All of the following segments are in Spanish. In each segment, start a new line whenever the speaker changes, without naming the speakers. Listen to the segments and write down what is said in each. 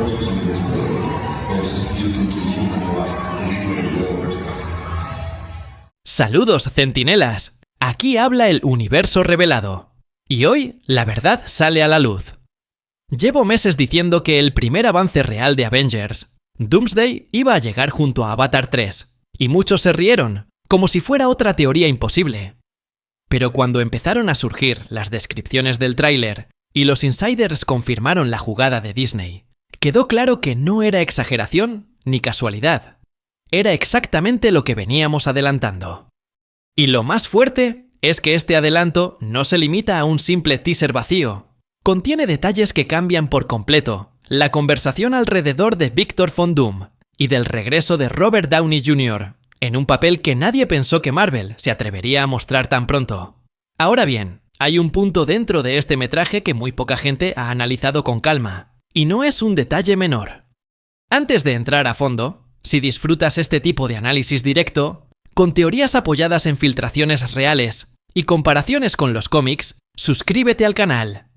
forces in this world, both mutant and human alike, believe that a war is coming.
Saludos, centinelas. Aquí habla el universo revelado. Y hoy la verdad sale a la luz. Llevo meses diciendo que el primer avance real de Avengers, Doomsday, iba a llegar junto a Avatar 3, y muchos se rieron, como si fuera otra teoría imposible. Pero cuando empezaron a surgir las descripciones del tráiler y los insiders confirmaron la jugada de Disney, quedó claro que no era exageración ni casualidad. Era exactamente lo que veníamos adelantando. Y lo más fuerte es que este adelanto no se limita a un simple teaser vacío. Contiene detalles que cambian por completo la conversación alrededor de Victor Von Doom y del regreso de Robert Downey Jr., en un papel que nadie pensó que Marvel se atrevería a mostrar tan pronto. Ahora bien, hay un punto dentro de este metraje que muy poca gente ha analizado con calma, y no es un detalle menor. Antes de entrar a fondo, si disfrutas este tipo de análisis directo, con teorías apoyadas en filtraciones reales y comparaciones con los cómics, suscríbete al canal.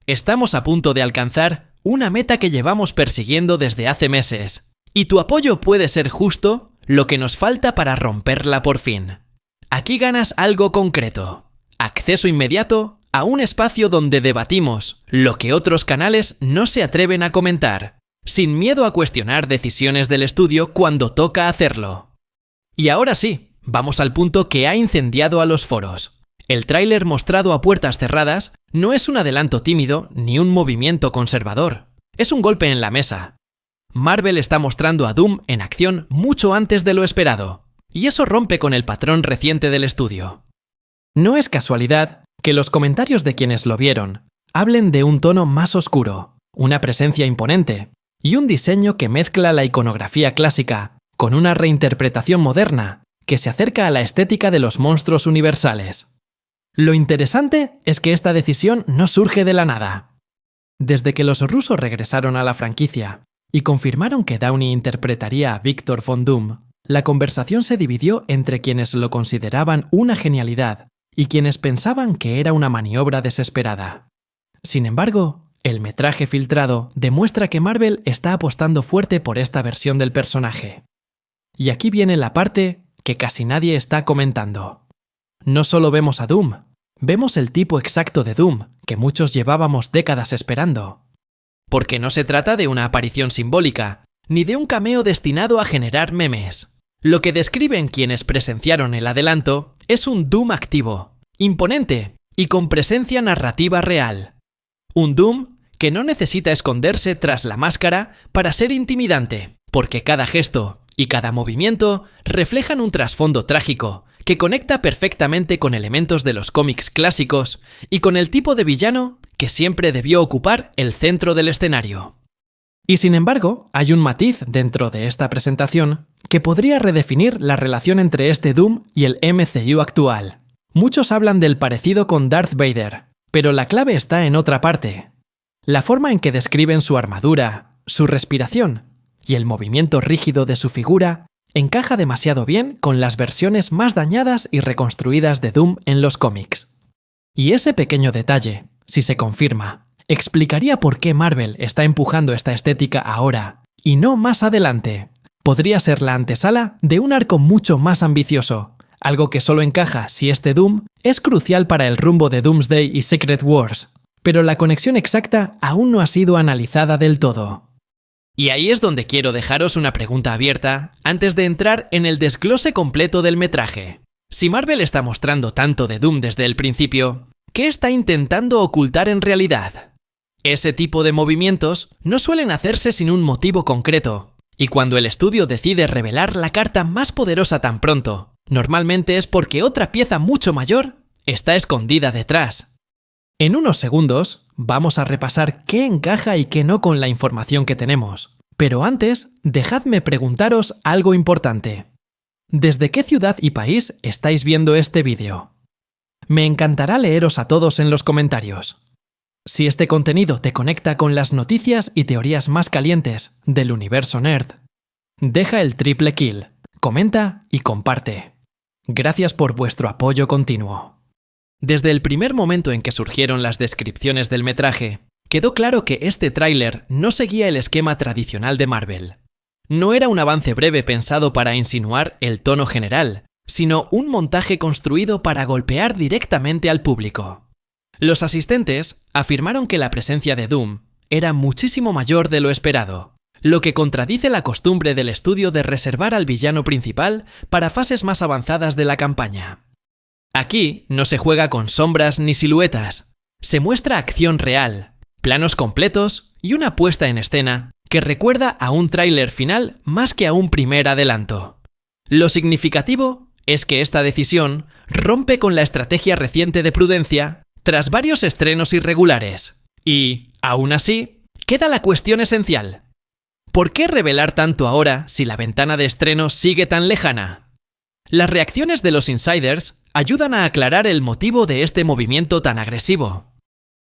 Estamos a punto de alcanzar una meta que llevamos persiguiendo desde hace meses, y tu apoyo puede ser justo lo que nos falta para romperla por fin. Aquí ganas algo concreto: acceso inmediato a un espacio donde debatimos lo que otros canales no se atreven a comentar, sin miedo a cuestionar decisiones del estudio cuando toca hacerlo. Y ahora sí, vamos al punto que ha incendiado a los foros. El tráiler mostrado a puertas cerradas no es un adelanto tímido ni un movimiento conservador. Es un golpe en la mesa. Marvel está mostrando a Doom en acción mucho antes de lo esperado, y eso rompe con el patrón reciente del estudio. No es casualidad que los comentarios de quienes lo vieron hablen de un tono más oscuro, una presencia imponente y un diseño que mezcla la iconografía clásica con una reinterpretación moderna que se acerca a la estética de los monstruos universales. Lo interesante es que esta decisión no surge de la nada. Desde que los rusos regresaron a la franquicia y confirmaron que Downey interpretaría a Victor Von Doom, la conversación se dividió entre quienes lo consideraban una genialidad y quienes pensaban que era una maniobra desesperada. Sin embargo, el metraje filtrado demuestra que Marvel está apostando fuerte por esta versión del personaje. Y aquí viene la parte que casi nadie está comentando. No solo vemos a Doom, vemos el tipo exacto de Doom que muchos llevábamos décadas esperando. Porque no se trata de una aparición simbólica, ni de un cameo destinado a generar memes. Lo que describen quienes presenciaron el adelanto es un Doom activo, imponente y con presencia narrativa real. Un Doom que no necesita esconderse tras la máscara para ser intimidante, porque cada gesto y cada movimiento reflejan un trasfondo trágico que conecta perfectamente con elementos de los cómics clásicos y con el tipo de villano que siempre debió ocupar el centro del escenario. Y sin embargo, hay un matiz dentro de esta presentación que podría redefinir la relación entre este Doom y el MCU actual. Muchos hablan del parecido con Darth Vader, pero la clave está en otra parte. La forma en que describen su armadura, su respiración y el movimiento rígido de su figura encaja demasiado bien con las versiones más dañadas y reconstruidas de Doom en los cómics. Y ese pequeño detalle, si se confirma, explicaría por qué Marvel está empujando esta estética ahora, y no más adelante. Podría ser la antesala de un arco mucho más ambicioso, algo que solo encaja si este Doom es crucial para el rumbo de Doomsday y Secret Wars, pero la conexión exacta aún no ha sido analizada del todo. Y ahí es donde quiero dejaros una pregunta abierta antes de entrar en el desglose completo del metraje. Si Marvel está mostrando tanto de Doom desde el principio, ¿qué está intentando ocultar en realidad? Ese tipo de movimientos no suelen hacerse sin un motivo concreto, y cuando el estudio decide revelar la carta más poderosa tan pronto, normalmente es porque otra pieza mucho mayor está escondida detrás. En unos segundos vamos a repasar qué encaja y qué no con la información que tenemos. Pero antes, dejadme preguntaros algo importante. ¿Desde qué ciudad y país estáis viendo este vídeo? Me encantará leeros a todos en los comentarios. Si este contenido te conecta con las noticias y teorías más calientes del universo nerd, deja el triple kill, comenta y comparte. Gracias por vuestro apoyo continuo. Desde el primer momento en que surgieron las descripciones del metraje, quedó claro que este tráiler no seguía el esquema tradicional de Marvel. No era un avance breve pensado para insinuar el tono general, sino un montaje construido para golpear directamente al público. Los asistentes afirmaron que la presencia de Doom era muchísimo mayor de lo esperado, lo que contradice la costumbre del estudio de reservar al villano principal para fases más avanzadas de la campaña. Aquí no se juega con sombras ni siluetas, se muestra acción real, planos completos y una puesta en escena que recuerda a un tráiler final más que a un primer adelanto. Lo significativo es que esta decisión rompe con la estrategia reciente de prudencia tras varios estrenos irregulares. Y, aún así, queda la cuestión esencial. ¿Por qué revelar tanto ahora si la ventana de estreno sigue tan lejana? Las reacciones de los insiders ayudan a aclarar el motivo de este movimiento tan agresivo.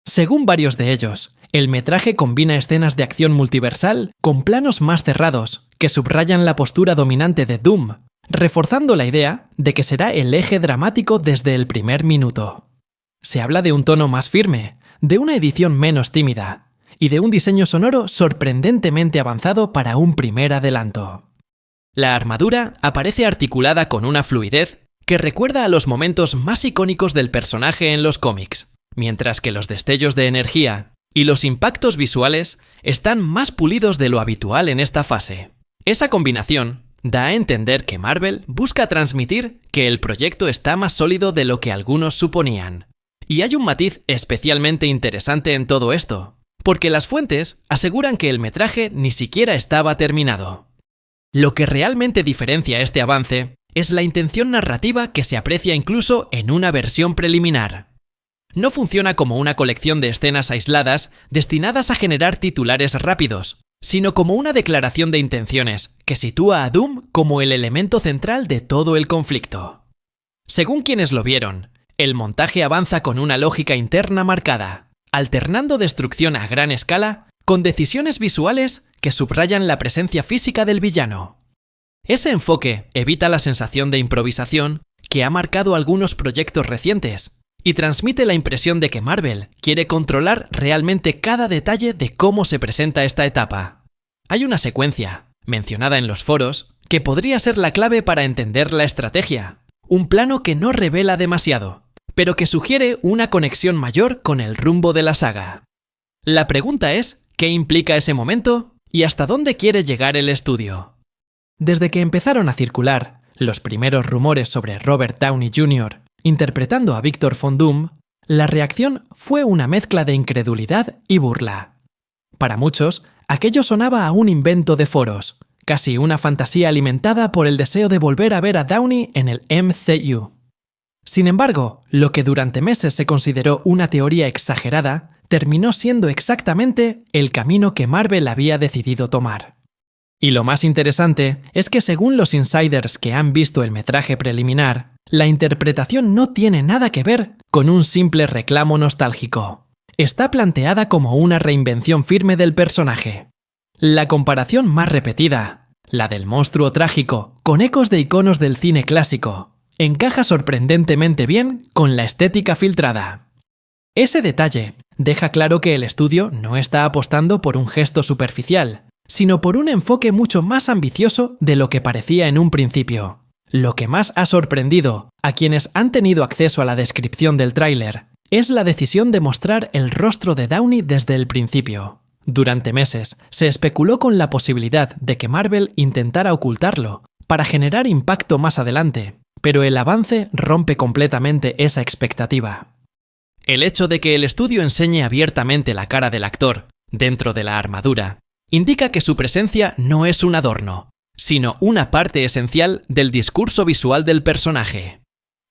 Según varios de ellos, el metraje combina escenas de acción multiversal con planos más cerrados que subrayan la postura dominante de Doom, reforzando la idea de que será el eje dramático desde el primer minuto. Se habla de un tono más firme, de una edición menos tímida y de un diseño sonoro sorprendentemente avanzado para un primer adelanto. La armadura aparece articulada con una fluidez que recuerda a los momentos más icónicos del personaje en los cómics, mientras que los destellos de energía y los impactos visuales están más pulidos de lo habitual en esta fase. Esa combinación da a entender que Marvel busca transmitir que el proyecto está más sólido de lo que algunos suponían. Y hay un matiz especialmente interesante en todo esto, porque las fuentes aseguran que el metraje ni siquiera estaba terminado. Lo que realmente diferencia este avance es la intención narrativa que se aprecia incluso en una versión preliminar. No funciona como una colección de escenas aisladas destinadas a generar titulares rápidos, sino como una declaración de intenciones que sitúa a Doom como el elemento central de todo el conflicto. Según quienes lo vieron, el montaje avanza con una lógica interna marcada, alternando destrucción a gran escala con decisiones visuales que subrayan la presencia física del villano. Ese enfoque evita la sensación de improvisación que ha marcado algunos proyectos recientes y transmite la impresión de que Marvel quiere controlar realmente cada detalle de cómo se presenta esta etapa. Hay una secuencia, mencionada en los foros, que podría ser la clave para entender la estrategia. Un plano que no revela demasiado, pero que sugiere una conexión mayor con el rumbo de la saga. La pregunta es, ¿qué implica ese momento y hasta dónde quiere llegar el estudio? Desde que empezaron a circular los primeros rumores sobre Robert Downey Jr. interpretando a Victor Von Doom, la reacción fue una mezcla de incredulidad y burla. Para muchos, aquello sonaba a un invento de foros, casi una fantasía alimentada por el deseo de volver a ver a Downey en el MCU. Sin embargo, lo que durante meses se consideró una teoría exagerada, terminó siendo exactamente el camino que Marvel había decidido tomar. Y lo más interesante es que según los insiders que han visto el metraje preliminar, la interpretación no tiene nada que ver con un simple reclamo nostálgico. Está planteada como una reinvención firme del personaje. La comparación más repetida, la del monstruo trágico con ecos de iconos del cine clásico, encaja sorprendentemente bien con la estética filtrada. Ese detalle deja claro que el estudio no está apostando por un gesto superficial, sino por un enfoque mucho más ambicioso de lo que parecía en un principio. Lo que más ha sorprendido a quienes han tenido acceso a la descripción del tráiler es la decisión de mostrar el rostro de Downey desde el principio. Durante meses se especuló con la posibilidad de que Marvel intentara ocultarlo para generar impacto más adelante, pero el avance rompe completamente esa expectativa. El hecho de que el estudio enseñe abiertamente la cara del actor dentro de la armadura indica que su presencia no es un adorno, sino una parte esencial del discurso visual del personaje.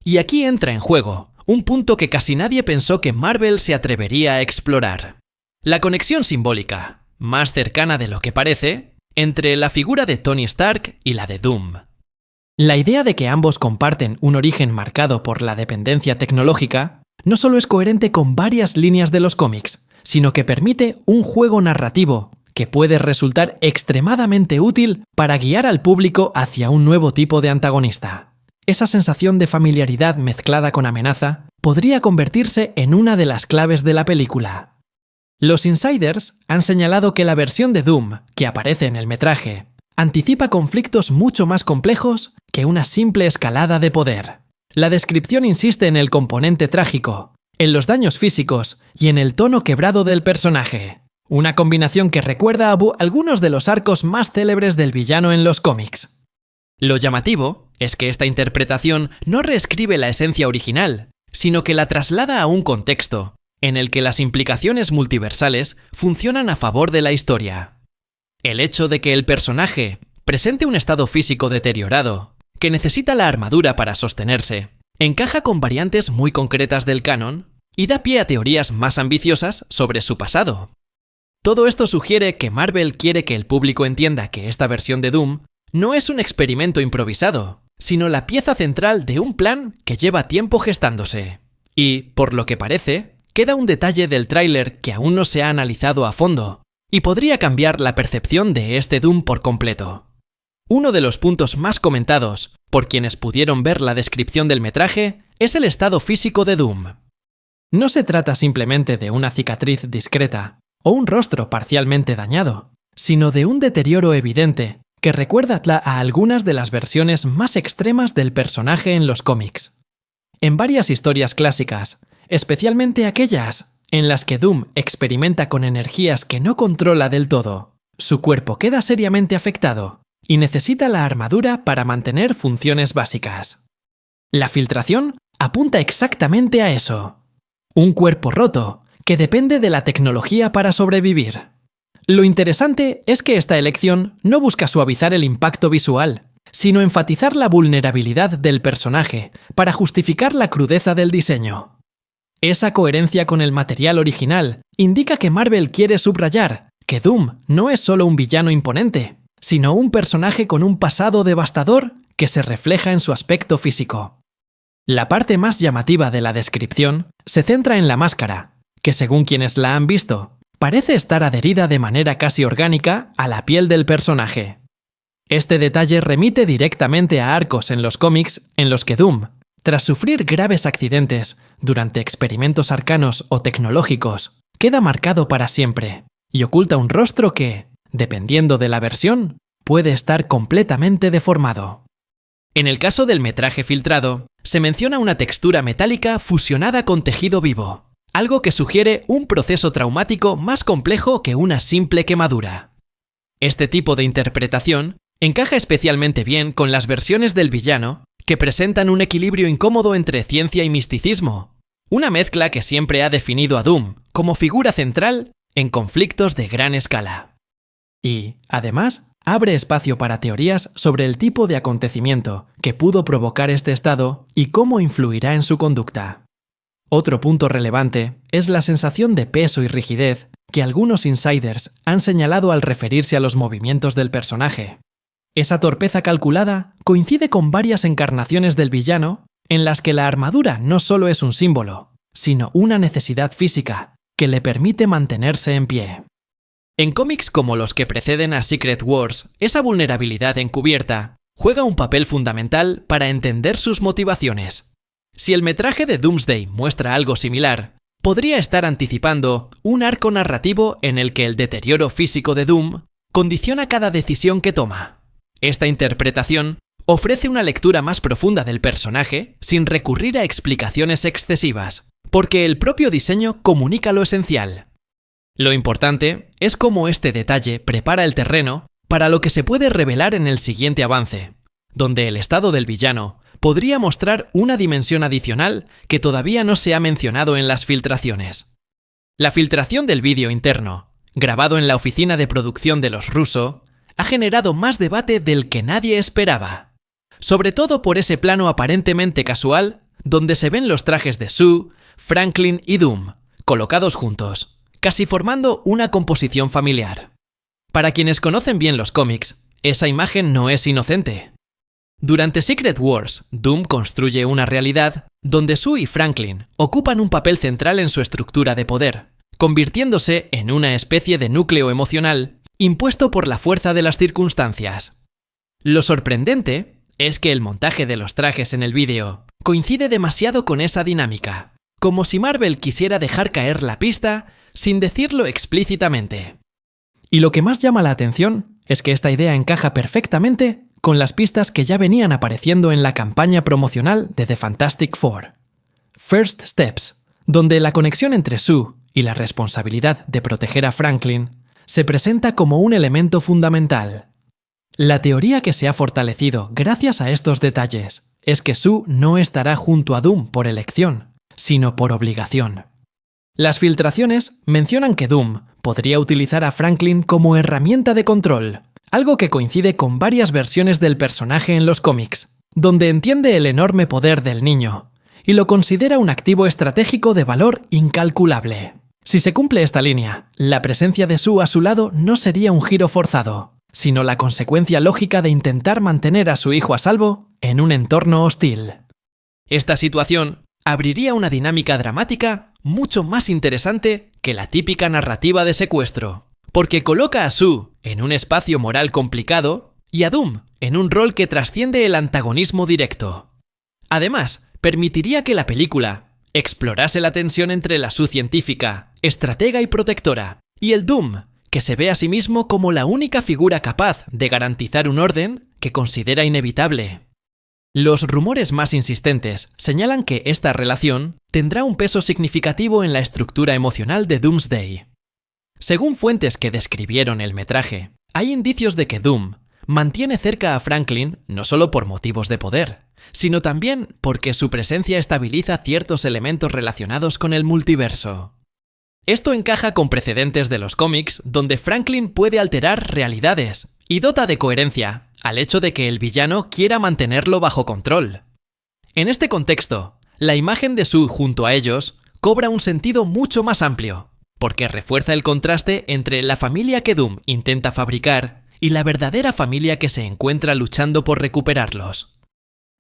Y aquí entra en juego un punto que casi nadie pensó que Marvel se atrevería a explorar: la conexión simbólica, más cercana de lo que parece, entre la figura de Tony Stark y la de Doom. La idea de que ambos comparten un origen marcado por la dependencia tecnológica no solo es coherente con varias líneas de los cómics, sino que permite un juego narrativo que puede resultar extremadamente útil para guiar al público hacia un nuevo tipo de antagonista. Esa sensación de familiaridad mezclada con amenaza podría convertirse en una de las claves de la película. Los insiders han señalado que la versión de Doom que aparece en el metraje anticipa conflictos mucho más complejos que una simple escalada de poder. La descripción insiste en el componente trágico, en los daños físicos y en el tono quebrado del personaje. Una combinación que recuerda a algunos de los arcos más célebres del villano en los cómics. Lo llamativo es que esta interpretación no reescribe la esencia original, sino que la traslada a un contexto en el que las implicaciones multiversales funcionan a favor de la historia. El hecho de que el personaje presente un estado físico deteriorado, que necesita la armadura para sostenerse, encaja con variantes muy concretas del canon y da pie a teorías más ambiciosas sobre su pasado. Todo esto sugiere que Marvel quiere que el público entienda que esta versión de Doom no es un experimento improvisado, sino la pieza central de un plan que lleva tiempo gestándose. Y, por lo que parece, queda un detalle del tráiler que aún no se ha analizado a fondo, y podría cambiar la percepción de este Doom por completo. Uno de los puntos más comentados por quienes pudieron ver la descripción del metraje es el estado físico de Doom. No se trata simplemente de una cicatriz discreta o un rostro parcialmente dañado, sino de un deterioro evidente que recuerda a algunas de las versiones más extremas del personaje en los cómics. En varias historias clásicas, especialmente aquellas en las que Doom experimenta con energías que no controla del todo, su cuerpo queda seriamente afectado y necesita la armadura para mantener funciones básicas. La filtración apunta exactamente a eso. Un cuerpo roto que depende de la tecnología para sobrevivir. Lo interesante es que esta elección no busca suavizar el impacto visual, sino enfatizar la vulnerabilidad del personaje para justificar la crudeza del diseño. Esa coherencia con el material original indica que Marvel quiere subrayar que Doom no es solo un villano imponente, sino un personaje con un pasado devastador que se refleja en su aspecto físico. La parte más llamativa de la descripción se centra en la máscara, que según quienes la han visto, parece estar adherida de manera casi orgánica a la piel del personaje. Este detalle remite directamente a arcos en los cómics en los que Doom, tras sufrir graves accidentes durante experimentos arcanos o tecnológicos, queda marcado para siempre y oculta un rostro que, dependiendo de la versión, puede estar completamente deformado. En el caso del metraje filtrado, se menciona una textura metálica fusionada con tejido vivo, algo que sugiere un proceso traumático más complejo que una simple quemadura. Este tipo de interpretación encaja especialmente bien con las versiones del villano que presentan un equilibrio incómodo entre ciencia y misticismo, una mezcla que siempre ha definido a Doom como figura central en conflictos de gran escala. Y, además, abre espacio para teorías sobre el tipo de acontecimiento que pudo provocar este estado y cómo influirá en su conducta. Otro punto relevante es la sensación de peso y rigidez que algunos insiders han señalado al referirse a los movimientos del personaje. Esa torpeza calculada coincide con varias encarnaciones del villano en las que la armadura no solo es un símbolo, sino una necesidad física que le permite mantenerse en pie. En cómics como los que preceden a Secret Wars, esa vulnerabilidad encubierta juega un papel fundamental para entender sus motivaciones. Si el metraje de Doomsday muestra algo similar, podría estar anticipando un arco narrativo en el que el deterioro físico de Doom condiciona cada decisión que toma. Esta interpretación ofrece una lectura más profunda del personaje sin recurrir a explicaciones excesivas, porque el propio diseño comunica lo esencial. Lo importante es cómo este detalle prepara el terreno para lo que se puede revelar en el siguiente avance, donde el estado del villano podría mostrar una dimensión adicional que todavía no se ha mencionado en las filtraciones. La filtración del vídeo interno, grabado en la oficina de producción de los Russo, ha generado más debate del que nadie esperaba, sobre todo por ese plano aparentemente casual donde se ven los trajes de Sue, Franklin y Doom, colocados juntos, casi formando una composición familiar. Para quienes conocen bien los cómics, esa imagen no es inocente. Durante Secret Wars, Doom construye una realidad donde Sue y Franklin ocupan un papel central en su estructura de poder, convirtiéndose en una especie de núcleo emocional impuesto por la fuerza de las circunstancias. Lo sorprendente es que el montaje de los trajes en el vídeo coincide demasiado con esa dinámica, como si Marvel quisiera dejar caer la pista sin decirlo explícitamente. Y lo que más llama la atención es que esta idea encaja perfectamente con las pistas que ya venían apareciendo en la campaña promocional de The Fantastic Four. First Steps, donde la conexión entre Sue y la responsabilidad de proteger a Franklin se presenta como un elemento fundamental. La teoría que se ha fortalecido gracias a estos detalles es que Sue no estará junto a Doom por elección, sino por obligación. Las filtraciones mencionan que Doom podría utilizar a Franklin como herramienta de control, algo que coincide con varias versiones del personaje en los cómics, donde entiende el enorme poder del niño y lo considera un activo estratégico de valor incalculable. Si se cumple esta línea, la presencia de Sue a su lado no sería un giro forzado, sino la consecuencia lógica de intentar mantener a su hijo a salvo en un entorno hostil. Esta situación abriría una dinámica dramática mucho más interesante que la típica narrativa de secuestro, porque coloca a Sue en un espacio moral complicado y a Doom en un rol que trasciende el antagonismo directo. Además, permitiría que la película explorase la tensión entre la Sue científica, estratega y protectora, y el Doom, que se ve a sí mismo como la única figura capaz de garantizar un orden que considera inevitable. Los rumores más insistentes señalan que esta relación tendrá un peso significativo en la estructura emocional de Doomsday. Según fuentes que describieron el metraje, hay indicios de que Doom mantiene cerca a Franklin no solo por motivos de poder, sino también porque su presencia estabiliza ciertos elementos relacionados con el multiverso. Esto encaja con precedentes de los cómics donde Franklin puede alterar realidades y dota de coherencia al hecho de que el villano quiera mantenerlo bajo control. En este contexto, la imagen de Sue junto a ellos cobra un sentido mucho más amplio, porque refuerza el contraste entre la familia que Doom intenta fabricar y la verdadera familia que se encuentra luchando por recuperarlos.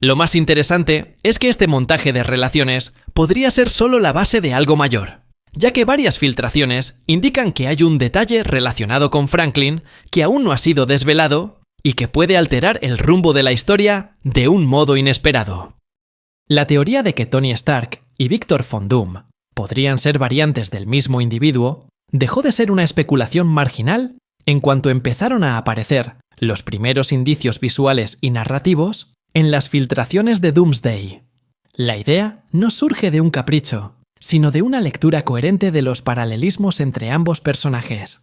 Lo más interesante es que este montaje de relaciones podría ser solo la base de algo mayor, ya que varias filtraciones indican que hay un detalle relacionado con Franklin que aún no ha sido desvelado y que puede alterar el rumbo de la historia de un modo inesperado. La teoría de que Tony Stark y Victor Von Doom podrían ser variantes del mismo individuo dejó de ser una especulación marginal en cuanto empezaron a aparecer los primeros indicios visuales y narrativos en las filtraciones de Doomsday. La idea no surge de un capricho, sino de una lectura coherente de los paralelismos entre ambos personajes.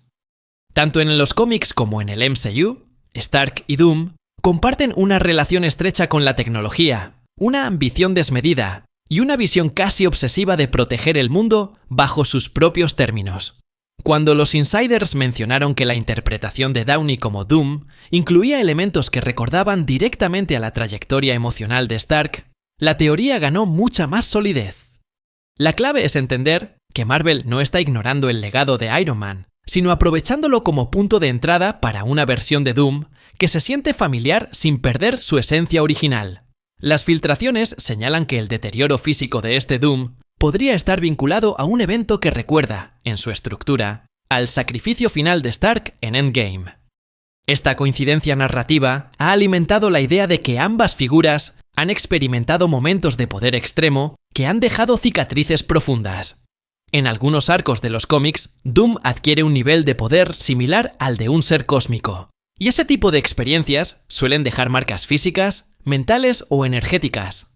Tanto en los cómics como en el MCU, Stark y Doom comparten una relación estrecha con la tecnología, una ambición desmedida y una visión casi obsesiva de proteger el mundo bajo sus propios términos. Cuando los insiders mencionaron que la interpretación de Downey como Doom incluía elementos que recordaban directamente a la trayectoria emocional de Stark, la teoría ganó mucha más solidez. La clave es entender que Marvel no está ignorando el legado de Iron Man, sino aprovechándolo como punto de entrada para una versión de Doom que se siente familiar sin perder su esencia original. Las filtraciones señalan que el deterioro físico de este Doom podría estar vinculado a un evento que recuerda, en su estructura, al sacrificio final de Stark en Endgame. Esta coincidencia narrativa ha alimentado la idea de que ambas figuras han experimentado momentos de poder extremo que han dejado cicatrices profundas. En algunos arcos de los cómics, Doom adquiere un nivel de poder similar al de un ser cósmico, y ese tipo de experiencias suelen dejar marcas físicas, mentales o energéticas.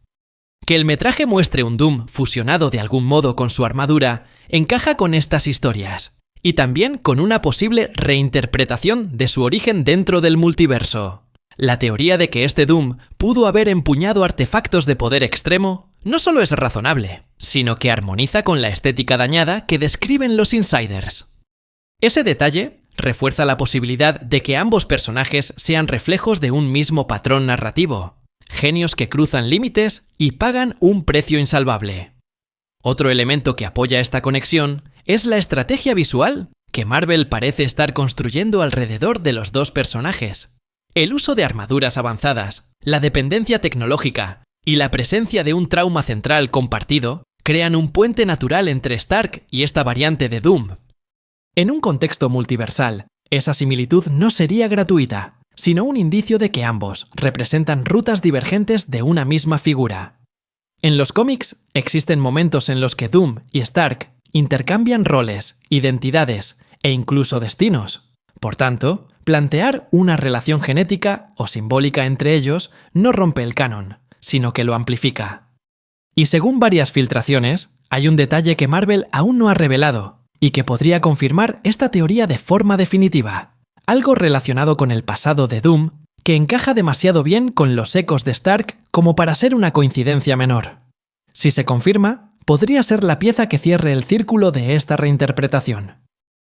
Que el metraje muestre un Doom fusionado de algún modo con su armadura encaja con estas historias, y también con una posible reinterpretación de su origen dentro del multiverso. La teoría de que este Doom pudo haber empuñado artefactos de poder extremo no solo es razonable, sino que armoniza con la estética dañada que describen los insiders. Ese detalle refuerza la posibilidad de que ambos personajes sean reflejos de un mismo patrón narrativo, genios que cruzan límites y pagan un precio insalvable. Otro elemento que apoya esta conexión es la estrategia visual que Marvel parece estar construyendo alrededor de los dos personajes. El uso de armaduras avanzadas, la dependencia tecnológica y la presencia de un trauma central compartido crean un puente natural entre Stark y esta variante de Doom. En un contexto multiversal, esa similitud no sería gratuita, sino un indicio de que ambos representan rutas divergentes de una misma figura. En los cómics existen momentos en los que Doom y Stark intercambian roles, identidades e incluso destinos. Por tanto, plantear una relación genética o simbólica entre ellos no rompe el canon, sino que lo amplifica. Y según varias filtraciones, hay un detalle que Marvel aún no ha revelado y que podría confirmar esta teoría de forma definitiva. Algo relacionado con el pasado de Doom que encaja demasiado bien con los ecos de Stark como para ser una coincidencia menor. Si se confirma, podría ser la pieza que cierre el círculo de esta reinterpretación.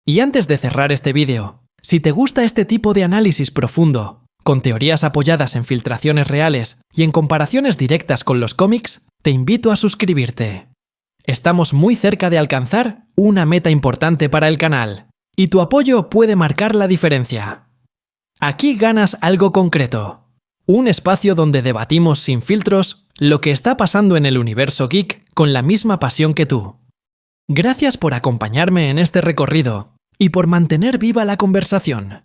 Y antes de cerrar este vídeo, si te gusta este tipo de análisis profundo, con teorías apoyadas en filtraciones reales y en comparaciones directas con los cómics, te invito a suscribirte. Estamos muy cerca de alcanzar una meta importante para el canal, y tu apoyo puede marcar la diferencia. Aquí ganas algo concreto. Un espacio donde debatimos sin filtros lo que está pasando en el universo geek con la misma pasión que tú. Gracias por acompañarme en este recorrido y por mantener viva la conversación.